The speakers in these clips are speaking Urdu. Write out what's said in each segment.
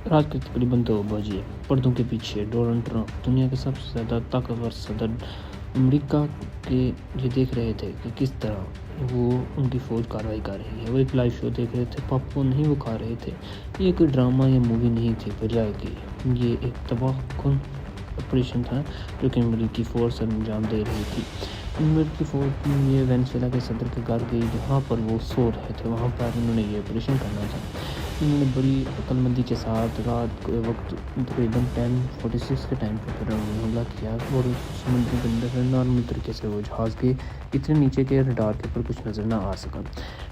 رات کے تقریباً 2 بجے پردوں کے پیچھے ڈونلڈ ٹرمپ دنیا کے سب سے زیادہ طاقتور صدر امریکہ کے یہ دیکھ رہے تھے کہ کس طرح وہ ان کی فوج کارروائی کر رہی ہے۔ وہ ایک لائیو شو دیکھ رہے تھے، پاپ کارن نہیں وہ کھا رہے تھے۔ یہ کوئی ڈرامہ یا مووی نہیں تھی، بجائے کہ یہ ایک تباہ کن آپریشن تھا جو کہ امریکی فورس انجام دے رہی تھی۔ امریکی فوج یہ وینزویلا کے صدر کے گھر گئی جہاں پر وہ سو رہے تھے، وہاں پر انہوں نے یہ آپریشن کرنا تھا۔ انہوں نے بڑی عقل مندی کے ساتھ رات کے وقت تقریباً 10:46 کے ٹائم پہ پھر حملہ کیا اور سمندر کے اندر نارمل طریقے سے وہ جہاز کے اتنے نیچے کے رڈار کے اوپر کچھ نظر نہ آ سکا۔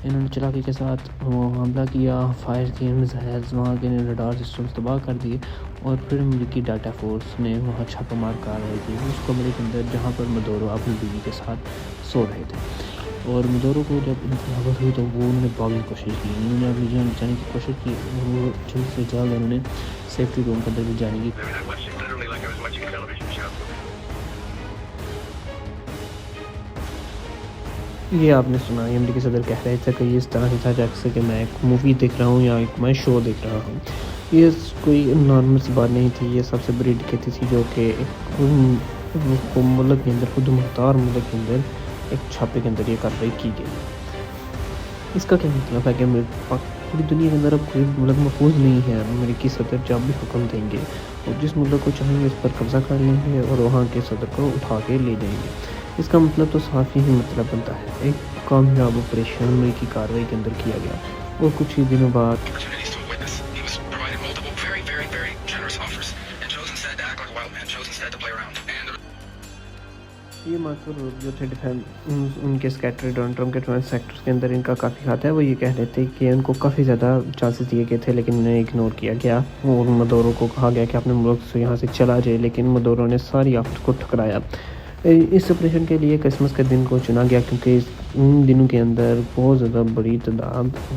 انہوں نے چلاکی کے ساتھ وہ حملہ کیا، فائر کیے میزائلز، وہاں کے رڈار سسٹمز تباہ کر دیے اور پھر امریکی ڈیٹا فورس نے وہاں چھاپہ مار کارروائی کی اس کمرے کے اندر جہاں پر مدورو اپنی بیوی کے ساتھ سو رہے تھے۔ اور مدورو کو جب انتخاب ہوئی تو وہ انہوں نے بھاگنے کی کوشش کی، انہوں نے اپنی جان بچانے کی کوشش کی، وہ جلد سے جلد انہوں نے سیفٹی روم کے اندر بھی جانے کی۔ یہ آپ نے سنا، یہ امریکی صدر کہہ رہے تھے کہ یہ اس طرح ہی تھا جیسے کہ میں ایک مووی دیکھ رہا ہوں یا ایک میں شو دیکھ رہا ہوں۔ یہ کوئی نارمل سی بات نہیں تھی، یہ سب سے بڑی ڈکیتی تھی جو کہ ایک ملک کے اندر، خود مختار ملک کے اندر ایک چھاپے کے اندر یہ کارروائی کی گئی۔ اس کا کیا مطلب ہے کہ پوری دنیا کے اندر اب کوئی ملک محفوظ نہیں ہے۔ امریکی صدر جب بھی حکم دیں گے اور جس ملک کو چاہیں گے اس پر قبضہ کر لیں گے اور وہاں کے صدر کو اٹھا کے لے جائیں گے۔ اس کا مطلب تو صاف ہی مطلب بنتا ہے، ایک کامیاب آپریشن امریکی کارروائی کے اندر کیا گیا اور کچھ ہی دنوں بعد یہ مذکور لوگ جو تھے ان کے سیکرٹری ڈونلڈ ٹرمپ کے ڈیفینس سیکٹر کے اندر ان کا کافی ہاتھ ہے، وہ یہ کہہ رہے تھے کہ ان کو کافی زیادہ چانسز دیے گئے تھے لیکن انہیں اگنور کیا گیا اور مدورو کو کہا گیا کہ اپنے ملک سے یہاں سے چلا جائے، لیکن مدورو نے ساری آفت کو ٹھکرایا۔ اس آپریشن کے لیے کرسمس کے دن کو چنا گیا کیونکہ ان دنوں کے اندر بہت زیادہ بڑی تعداد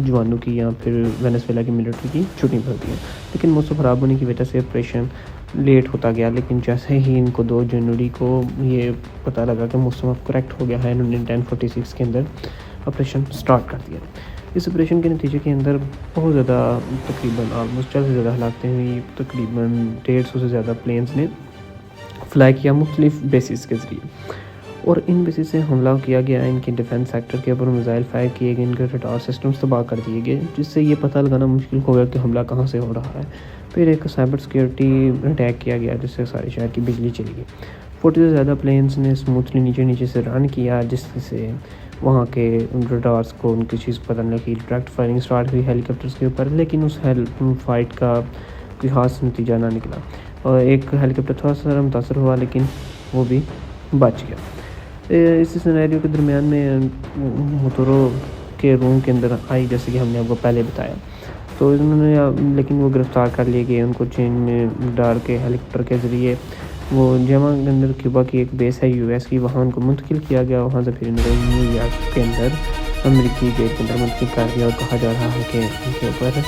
جوانوں کی یا پھر وینزویلا کی ملٹری کی چھٹی پڑتی ہے، لیکن موسم خراب ہونے کی وجہ سے آپریشن لیٹ ہوتا گیا۔ لیکن جیسے ہی ان کو 2 جنوری کو یہ پتہ لگا کہ موسم اب کریکٹ ہو گیا ہے، انہوں نے 10:46 کے اندر آپریشن سٹارٹ کر دیا۔ اس آپریشن کے نتیجے کے اندر بہت زیادہ تقریباً آلموسٹ 40 سے زیادہ ہلاکتیں ہوئی، تقریباً 150 سے زیادہ پلینز نے فلائی کیا مختلف بیسز کے ذریعے، اور ان بیسز سے حملہ کیا گیا، ان کے ڈیفینس سیکٹر کے اوپر میزائل فائر کیے گئے، ان کے رڈار سسٹمز تباہ کر دیے گئے، جس سے یہ پتہ لگانا مشکل ہو گیا کہ حملہ کہاں سے ہو رہا ہے۔ پھر ایک سائبر سیکیورٹی اٹیک کیا گیا جس سے سارے شہر کی بجلی چلی گئی۔ 40 سے زیادہ پلینز نے اسموتھلی نیچے سے رن کیا جس سے وہاں کے رڈارز کو ان کی چیز پتہ نہیں لگی، ڈائریکٹ فائرنگ سٹارٹ ہوئی ہیلی کاپٹرز کے اوپر، لیکن اس فائٹ کا کوئی خاص نتیجہ نہ نکلا اور ایک ہیلی کاپٹر تھوڑا سا متاثر ہوا لیکن وہ بھی بچ گیا۔ اس سینیریو کے درمیان میں مدورو کے روم کے اندر آئی جیسے کہ ہم نے آپ کو پہلے بتایا، تو انہوں نے لیکن وہ گرفتار کر لیے گئے، ان کو چین میں ڈال کے ہیلی کاپٹر کے ذریعے وہ جمع کے اندر کیوبا کی ایک بیس ہے US کی، وہاں ان کو منتقل کیا گیا، وہاں سے پھر ان کو نیو یارک کے اندر امریکی گیٹ کے اندر منتقل کر دیا اور کہا جا رہا ہے کہ ان کے اوپر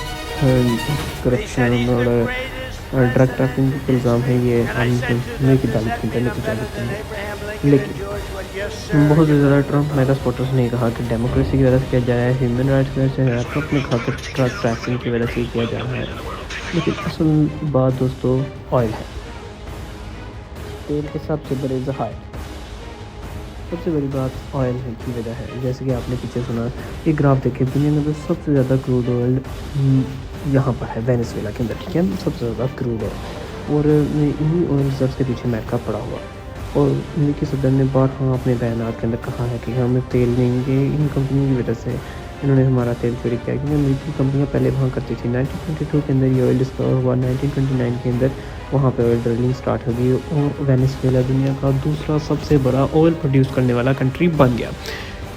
کرپشن اور ڈرگ ٹریفکنگ کے الزام ہے، یہ امریکی عدالت کے اندر لے کے جا سکتے ہیں۔ لیکن بہت زیادہ ٹرمپ میگا سپورٹرز نے کہا کہ ڈیموکریسی کی وجہ سے کیا جا رہا ہے، ہیومن رائٹس کی وجہ سے ہے، ٹرمپ نے کہا کہ ڈرگ ٹریفکنگ کی وجہ سے کیا جا رہا ہے، لیکن اصل بات دوستو آئل ہے، تیل کے سب سے بڑے ذخائر، سب سے بڑی بات آئل کی وجہ ہے۔ جیسے کہ آپ نے پیچھے سنا، یہ گراف دیکھیں، دنیا کے اندر سب سے زیادہ کروڈ آئل یہاں پر ہے وینزویلا کے اندر، ٹھیک ہے، سب سے زیادہ کروڈ آئل، اور انہی آئل ریزروز کے پیچھے امریکہ پڑا ہوا، اور امریکی صدر نے بارہا اپنے بیانات کے اندر کہا ہے کہ ہم تیل دیں گے، ان کمپنیوں کی وجہ سے انہوں نے ہمارا تیل چوری کیا، کیونکہ امریکی کمپنیاں پہلے وہاں کرتی تھی۔ 1922 کے اندر یہ آئل ڈسکور ہوا، 1929 کے اندر وہاں پہ آئل ڈرلنگ سٹارٹ ہو گئی اور وینزویلا دنیا کا دوسرا سب سے بڑا آئل پروڈیوس کرنے والا کنٹری بن گیا۔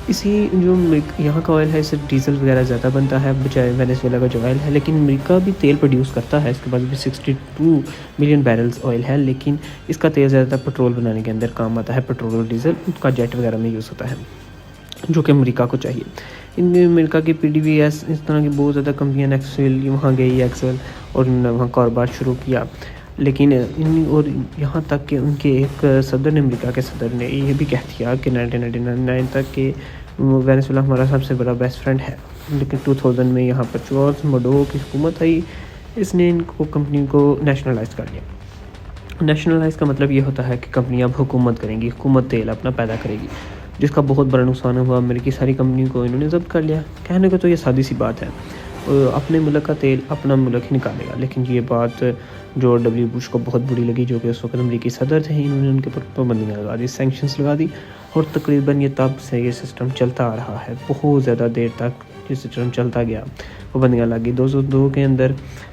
اسی جو یہاں کا آئل ہے، اس سے ڈیزل وغیرہ زیادہ بنتا ہے بجائے وینزویلا کا جو آئل ہے، لیکن امریکہ بھی تیل پروڈیوس کرتا ہے، اس کے پاس بھی 62 ملین بیرلز آئل ہے، لیکن اس کا تیل زیادہ تر پٹرول بنانے کے اندر کام آتا ہے، پٹرول اور ڈیزل اس کا جیٹ وغیرہ میں یوز ہوتا ہے جو کہ امریکہ کو چاہیے۔ ان میں امریکہ کی PDVSA اس طرح کی بہت زیادہ کمپنیاں، ایکسل وہاں گئی، ایکسل، اور انہوں نے وہاں کاروبار شروع کیا، لیکن اور یہاں تک کہ ان کے ایک صدر نے، امریکہ کے صدر نے یہ بھی کہہ دیا کہ 1999 تک کہ وینزویلا ہمارا سب سے بڑا بیسٹ فرینڈ ہے، لیکن 2000 میں یہاں پر چارلس مڈو کی حکومت آئی اس نے ان کو کمپنی کو نیشنلائز کر لیا. نیشنلائز کا مطلب یہ ہوتا ہے کہ کمپنیاں اب حکومت کریں گی, حکومت تیل اپنا پیدا کرے گی, جس کا بہت بڑا نقصان ہوا. امریکی ساری کمپنیوں کو انہوں نے ضبط کر لیا. کہنے کو تو یہ سادی سی بات ہے, اپنے ملک کا تیل اپنا ملک ہی نکالے گا, لیکن یہ بات جارج ڈبلیو بش کو بہت بری لگی, جو کہ اس وقت امریکی صدر تھے. انہوں نے ان کے اوپر پابندیاں لگا دی, سینکشنز لگا دی, اور تقریباً یہ تب سے یہ سسٹم چلتا آ رہا ہے. بہت زیادہ دیر تک یہ سسٹم چلتا گیا, پابندیاں لگی. 2002 کے اندر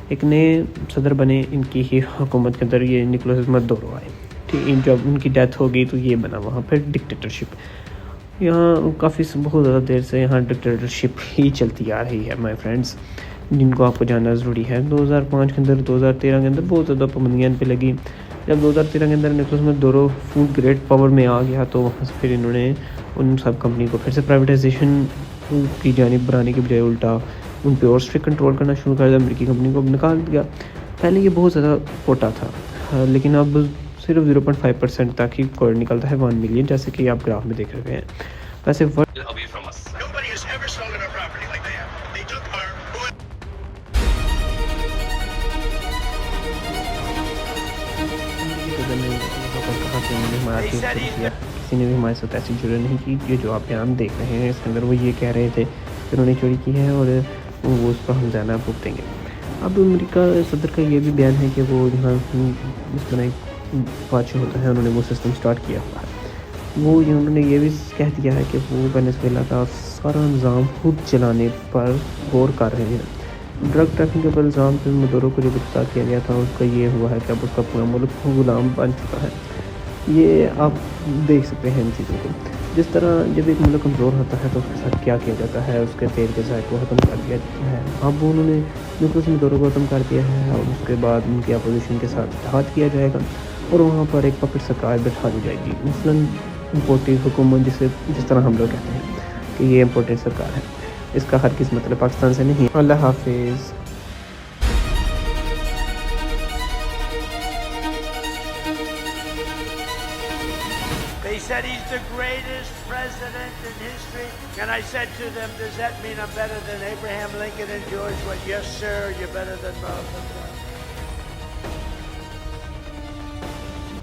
ایک نئے صدر بنے ان کی ہی حکومت کے اندر, یہ نکولس مدورو آئے. ٹھیک, جب ان کی ڈیتھ ہو گئی تو یہ بنا وہاں پھر ڈکٹیٹرشپ. یہاں کافی بہت زیادہ دیر سے یہاں ڈکٹیٹرشپ ہی چلتی آ رہی ہے مائی فرینڈس, جن کو آپ کو جاننا ضروری ہے. 2005 کے اندر 2013 کے اندر بہت زیادہ پابندیاں ان پہ لگی. جب 2013 کے اندر Nicolas Maduro food grade power میں آ گیا تو وہاں سے پھر انہوں نے ان سب کمپنی کو پھر سے پرائیویٹائزیشن کی جانب بڑھانے کے بجائے الٹا ان پہ اور اسٹرکٹ کنٹرول کرنا شروع کر دیا. امریکی کمپنی کو نکال دیا. پہلے یہ بہت زیادہ کوٹا تھا, لیکن اب صرف 0.5% تک ہی کوڑ نکلتا ہے 1 ملین, جیسے کہ آپ گراف میں دیکھ رہے ہیں. ویسے کسی نے بھی ہمارے ساتھ ایسی جرت نہیں کی. یہ جو آپ بیان دیکھ رہے ہیں اس کے اندر وہ یہ کہہ رہے تھے کہ انہوں نے چوری کی ہے اور وہ اس پر ہم زیادہ بھگتیں گے. اب امریکہ صدر کا یہ بھی بیان ہے کہ وہ یہاں اس طرح بادشاہ ہوتا ہے, انہوں نے وہ سسٹم سٹارٹ کیا ہوا ہے. وہ انہوں نے یہ بھی کہہ دیا ہے کہ وہ وینزویلا کا سارا نظام خود چلانے پر غور کر رہے ہیں. ڈرگ ٹریفنگ کے اوپر الزام پہ مدورو کو جو گرفتار کیا گیا تھا اس کا یہ ہوا ہے کہ اب اس کا پورا ملک غلام بن چکا ہے. یہ آپ دیکھ سکتے ہیں ان چیزوں کو. جس طرح جب ایک ملک کمزور ہوتا ہے تو اس کے ساتھ کیا کیا جاتا ہے, اس کے تیل کے ذائقے کو ختم کر دیا جاتا ہے. اب انہوں نے نکولس مدورو کو ختم کر دیا ہے, اور اس کے بعد ان کی اپوزیشن کے ساتھ اتحاد کیا جائے گا اور وہاں پر ایک پپٹ سرکار بٹھا دی جائے گی, مثلاً امپورٹنگ حکومت, جس طرح ہم لوگ کہتے ہیں کہ یہ امپورٹنگ سرکار ہے. اس کا ہر کس مطلب پاکستان سے نہیں. اللہ حافظ. They said he's the greatest president in history. And I said to them, does that mean I'm better than Abraham Lincoln and George Bush? Yes, sir, you're better than both of them.